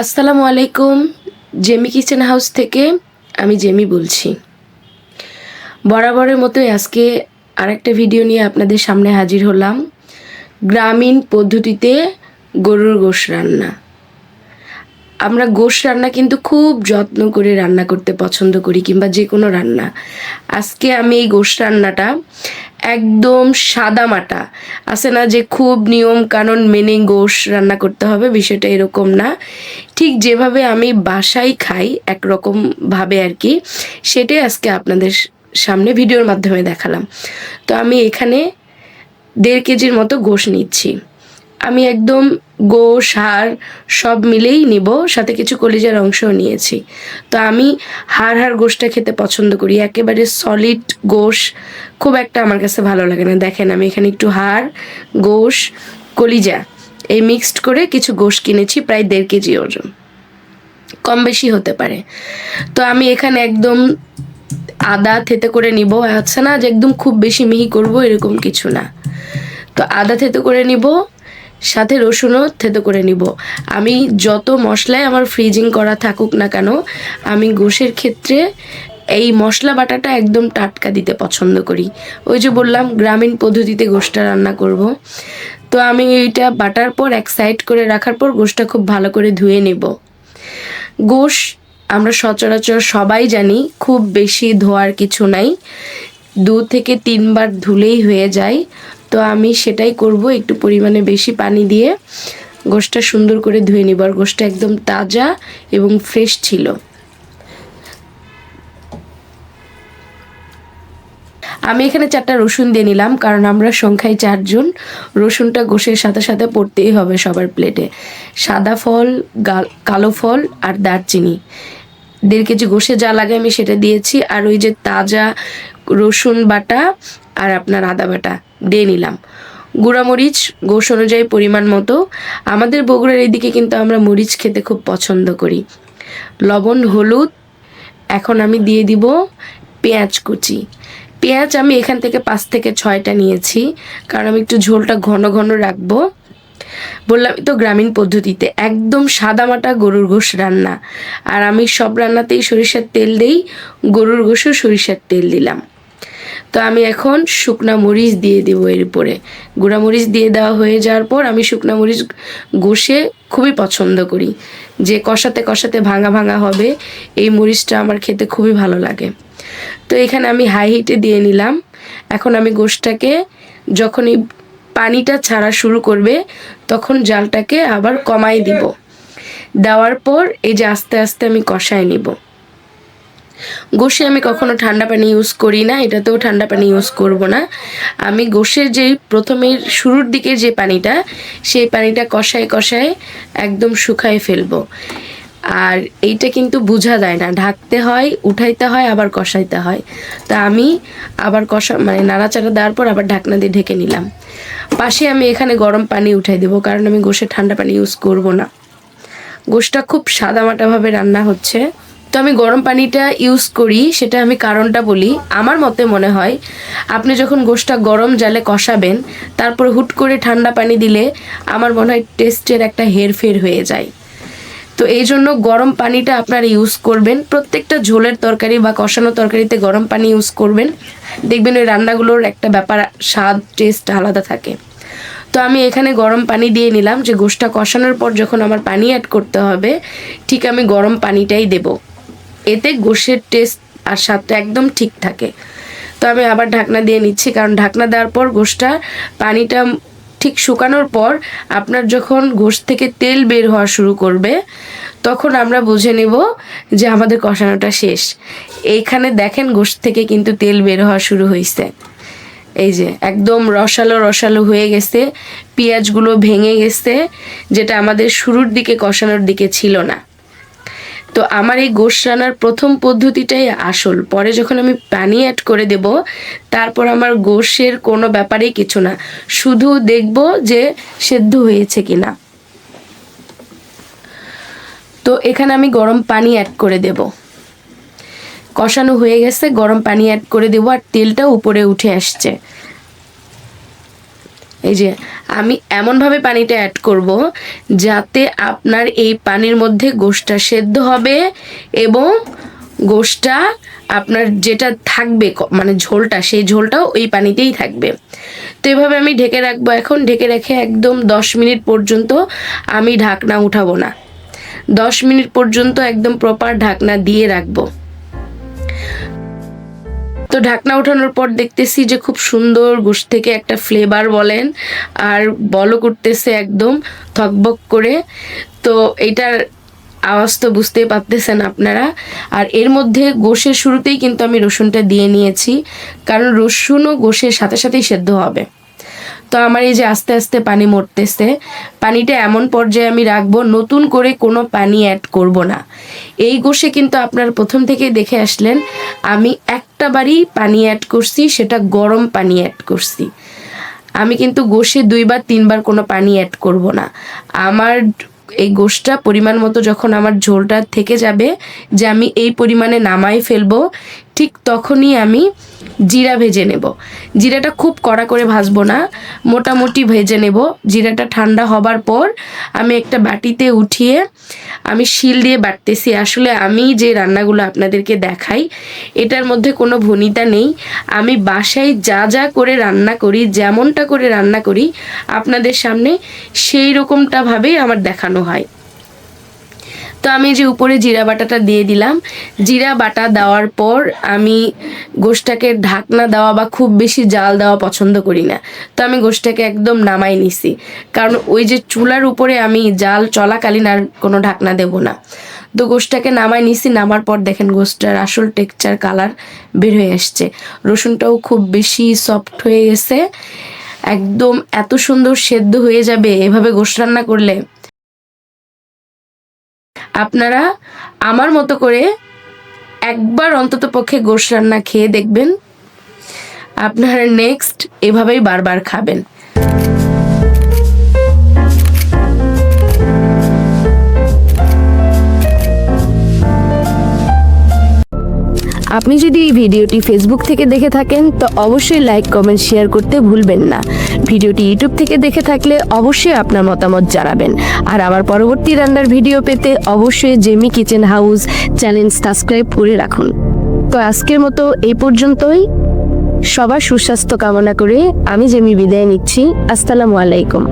আসসালামু আলাইকুম। Jamie kitchen house থেকে আমি জেমি বলছি। বরাবরের মতোই আজকে আরেকটা ভিডিও নিয়ে আপনাদের সামনে হাজির হলাম। গ্রামীণ পদ্ধতিতে গরুর গোশ রান্না। আমরা গোশ রান্না কিন্তু খুব যত্ন করে রান্না করতে পছন্দ করি, কিংবা যে কোনো রান্না। আজকে আমি এই গোশ রান্নাটা একদম সাদামাটা, আছে না যে খুব নিয়ম কানুন মেনে গোশ রান্না করতে হবে, বিষয়টা এরকম না। ঠিক যেভাবে আমি বাসায় খাই একরকমভাবে আর কি, সেটাই আজকে আপনাদের সামনে ভিডিওর মাধ্যমে দেখালাম। তো আমি এখানে 1.5 কেজির মতো গোশ নিচ্ছি। আমি একদম গোশ হাড় সব মিলেই নিব, সাথে কিছু কলিজার অংশও নিয়েছি। তো আমি হাড় গোশটা খেতে পছন্দ করি, একেবারে সলিড গোশ খুব একটা আমার কাছে ভালো লাগে না। দেখেন আমি এখানে একটু হাড়, গোশ, কলিজা এই মিক্সড করে কিছু গোশ কিনেছি, প্রায় 1.5 কেজি ওজন, কম বেশি হতে পারে। তো আমি এখানে একদম আদা থেতে করে নিব, আচ্ছা না যে একদম খুব বেশি মিহি করব এরকম কিছু না। তো আদা থেতে করে নিব, সাথে রসুনও থেতো করে নিব। আমি যত মশলায় আমার ফ্রিজিং করা থাকুক না কেন, আমি গোশের ক্ষেত্রে এই মশলা বাটাটা একদম টাটকা দিতে পছন্দ করি। ওই যে বললাম গ্রামীণ পদ্ধতিতে গোশটা রান্না করব। তো আমি এইটা বাটার পর এক সাইড করে রাখার পর গোশটা খুব ভালো করে ধুয়ে নেব। গোশ আমরা সচরাচর সবাই জানি খুব বেশি ধোয়ার কিছু নাই, 2 থেকে 3 বার ধুলেই হয়ে যায়। তো আমি সেটাই করব, একটু পরিমাণে বেশি পানি দিয়ে গোশটা সুন্দর করে ধুয়ে নিব। আর গোশটা একদম তাজা এবং ফ্রেশ ছিল। আমি এখানে 4টা রসুন দিয়ে নিলাম, কারণ আমরা সংখ্যায় 4 জন। রসুনটা গোশের সাথে সাথে পড়তেই হবে সবার প্লেটে। সাদা ফল, কালো ফল আর দারচিনি, 1.5 কেজি গোশে যা লাগে আমি সেটা দিয়েছি। আর ওই যে তাজা রসুন বাটা আর আপনার আদা বাটা দিয়ে নিলাম। গুঁড়ামরিচ গোশ অনুযায়ী পরিমাণ মতো। আমাদের বগুড়ার এদিকে কিন্তু আমরা মরিচ খেতে খুব পছন্দ করি। লবণ, হলুদ। এখন আমি দিয়ে দিব পেঁয়াজ কুচি। পেঁয়াজ আমি এখান থেকে 5 থেকে 6টা নিয়েছি, কারণ আমি একটু ঝোলটা ঘন ঘন রাখবো। বললাম তো গ্রামীণ পদ্ধতিতে একদম সাদামাটা গরুর গোশ রান্না। আর আমি সব রান্নাতেই সরিষার তেল দেই, গরুর গোশেও সরিষার তেল দিলাম। তো আমি এখন শুকনা মরিচ দিয়ে দেবো এর উপরে। গুঁড়া মরিচ দিয়ে দেওয়া হয়ে যাওয়ার পর আমি শুকনা মরিচ গোশে খুবই পছন্দ করি, যে কষাতে কষাতে ভাঙা ভাঙা হবে, এই মরিচটা আমার খেতে খুবই ভালো লাগে। তো এখানে আমি হাই হিটে দিয়ে নিলাম। এখন আমি গোশটাকে যখনই পানিটা ছাড়া শুরু করবে তখন জালটাকে আবার কমাই দিব। দেওয়ার পর এই যে আস্তে আস্তে আমি কষায় নিব। গোশে আমি কখনো ঠান্ডা পানি ইউজ করি না, এটাতেও ঠান্ডা পানি ইউজ করব না। আমি গোশের যেই প্রথমের শুরুর দিকে যে পানিটা, সেই পানিটা কষায় কষায় একদম শুকায় ফেলবো। আর এইটা কিন্তু বোঝা যায় না, ঢাকতে হয়, উঠাইতে হয়, আবার কষাইতে হয়। তা আমি আবার নাড়াচাড়া দেওয়ার পর আবার ঢাকনা দিয়ে ঢেকে নিলাম। পাশে আমি এখানে গরম পানি উঠাই দেবো, কারণ আমি গোশে ঠান্ডা পানি ইউজ করব না। গোশটা খুব সাদামাটাভাবে রান্না হচ্ছে। তো আমি গরম পানিটা ইউজ করি, সেটা আমি কারণটা বলি। আমার মতে মনে হয় আপনি যখন গোশটা গরম জালে কষাবেন, তারপরে হুট করে ঠান্ডা পানি দিলে আমার মনে হয় টেস্টের একটা হেরফের হয়ে যায়। তো এই জন্য গরম পানিটা আপনারা ইউজ করবেন। প্রত্যেকটা ঝোলের তরকারি বা কষানো তরকারিতে গরম পানি ইউজ করবেন, দেখবেন ওই রান্নাগুলোর একটা ব্যাপার, স্বাদ, টেস্ট আলাদা থাকে। তো আমি এখানে গরম পানি দিয়ে নিলাম, যে গোশটা কষানোর পর যখন আমার পানি অ্যাড করতে হবে, ঠিক আমি গরম পানিটাই দেব। এতে গোশের টেস্ট আর স্বাদটা একদম ঠিক থাকে। তো আমি আবার ঢাকনা দিয়ে নিচ্ছি, কারণ ঢাকনা দেওয়ার পর গোশটা পানিটা ঠিক শুকানোর পর আপনার যখন গোশ থেকে তেল বের হওয়া শুরু করবে, তখন আমরা বুঝে নেব যে আমাদের কষানোটা শেষ। এইখানে দেখেন গোশ থেকে কিন্তু তেল বের হওয়া শুরু হয়েছে। এই যে একদম রসালো রসালো হয়ে গেছে, পেঁয়াজগুলো ভেঙে গেছে, যেটা আমাদের শুরুর দিকে কষানোর দিকে ছিল না। তো আমার এই গোশ রান্নার প্রথম পদ্ধতিটাই আসল। পরে যখন আমি পানি অ্যাড করে দেব, তারপর আমার গোশের কোনো ব্যাপারেই কিছু না, শুধু দেখব যে সেদ্ধ হয়েছে কিনা। তো এখানে আমি গরম পানি অ্যাড করে দেব। কষানো হয়ে গেছে, গরম পানি অ্যাড করে দেব, আর তেলটা উপরে উঠে আসছে। এই যে আমি এমনভাবে পানিটা অ্যাড করব যাতে আপনার এই পানির মধ্যে গোশটা সেদ্ধ হবে এবং গোশটা আপনার যেটা থাকবে মানে ঝোলটা, সেই ঝোলটাও ওই পানিতেই থাকবে। তো এভাবে আমি ঢেকে রাখবো। এখন ঢেকে রেখে একদম 10 মিনিট পর্যন্ত আমি ঢাকনা উঠাবো না। 10 মিনিট পর্যন্ত একদম প্রপার ঢাকনা দিয়ে রাখবো। তো ঢাকনা ওঠানোর পর দেখতেছি যে খুব সুন্দর গোশ থেকে একটা ফ্লেভার বলেন আর বলক উঠতেছে একদম থকবক করে। তো এটার আওয়াজ তো বুঝতেই পারতেছেন আপনারা। আর এর মধ্যে গোশের শুরুতেই কিন্তু আমি রসুনটা দিয়ে নিয়েছি, কারণ রসুনও গোশের সাথে সাথেই সেদ্ধ হবে। তো আমার এই যে আস্তে আস্তে পানি মরতেছে, পানিটা এমন পর্যায়ে আমি রাখবো, নতুন করে কোনো পানি অ্যাড করব না। এই গোশে কিন্তু আপনারা প্রথম থেকেই দেখে আসলেন আমি একটা বারই পানি অ্যাড করছি, সেটা গরম পানি অ্যাড করছি। আমি কিন্তু গোশে 2 বার 3 বার কোনো পানি অ্যাড করব না। আমার এই গোশটা পরিমাণ মতো যখন আমার ঝোলটা থেকে যাবে যে আমি এই পরিমাণে নামাই ফেলবো, ঠিক তখনই আমি জিরা ভেজে নেব। জিরাটা খুব কড়া করে ভাজবো না, মোটামুটি ভেজে নেব। জিরাটা ঠান্ডা হবার পর আমি একটা বাটিতে উঠিয়ে আমি শিল দিয়ে বাটতেছি। আসলে আমি যে রান্নাগুলো আপনাদেরকে দেখাই এটার মধ্যে কোনো ভনিতা নেই। আমি বাসায় যা যা করে রান্না করি, যেমনটা করে রান্না করি আপনাদের সামনে সেই রকমটা ভাবেই আমার দেখানো হয়। তো আমি যে উপরে জিরা বাটাটা দিয়ে দিলাম। জিরা বাটা দেওয়ার পর আমি গোশটাকে ঢাকনা দেওয়া বা খুব বেশি জাল দেওয়া পছন্দ করি না। তো আমি গোশটাকে একদম নামাই নিছি, কারণ ওই যে চুলার উপরে আমি জাল চলাকালীন আর কোনো ঢাকনা দেব না। তো গোশটাকে নামাই নিছি। নামার পর দেখেন গোশটার আসল টেক্সচার কালার বের হয়ে আসছে। রসুনটাও খুব বেশি সফট হয়ে গেছে, একদম এত সুন্দর সেদ্ধ হয়ে যাবে এভাবে গোশ রান্না করলে। আপনারা আমার মতো করে একবার অন্তত পক্ষে গোশ রান্না খেয়ে দেখবেন, আপনারা নেক্সট এভাবেই বারবার খাবেন। আপনি যদি এই ভিডিওটি ফেসবুক থেকে দেখে থাকেন তো অবশ্যই লাইক, কমেন্ট, শেয়ার করতে ভুলবেন না। ভিডিওটি ইউটিউব থেকে দেখে থাকলে অবশ্যই আপনার মতামত জানাবেন। আর আমার পরবর্তী রান্নার ভিডিও পেতে অবশ্যই Jamie kitchen house channel subscribe করে রাখুন। তো আজকের মতো এই পর্যন্তই। সবার সুস্বাস্থ্য কামনা করে আমি জেমি বিদায় নিচ্ছি। আসসালামু আলাইকুম।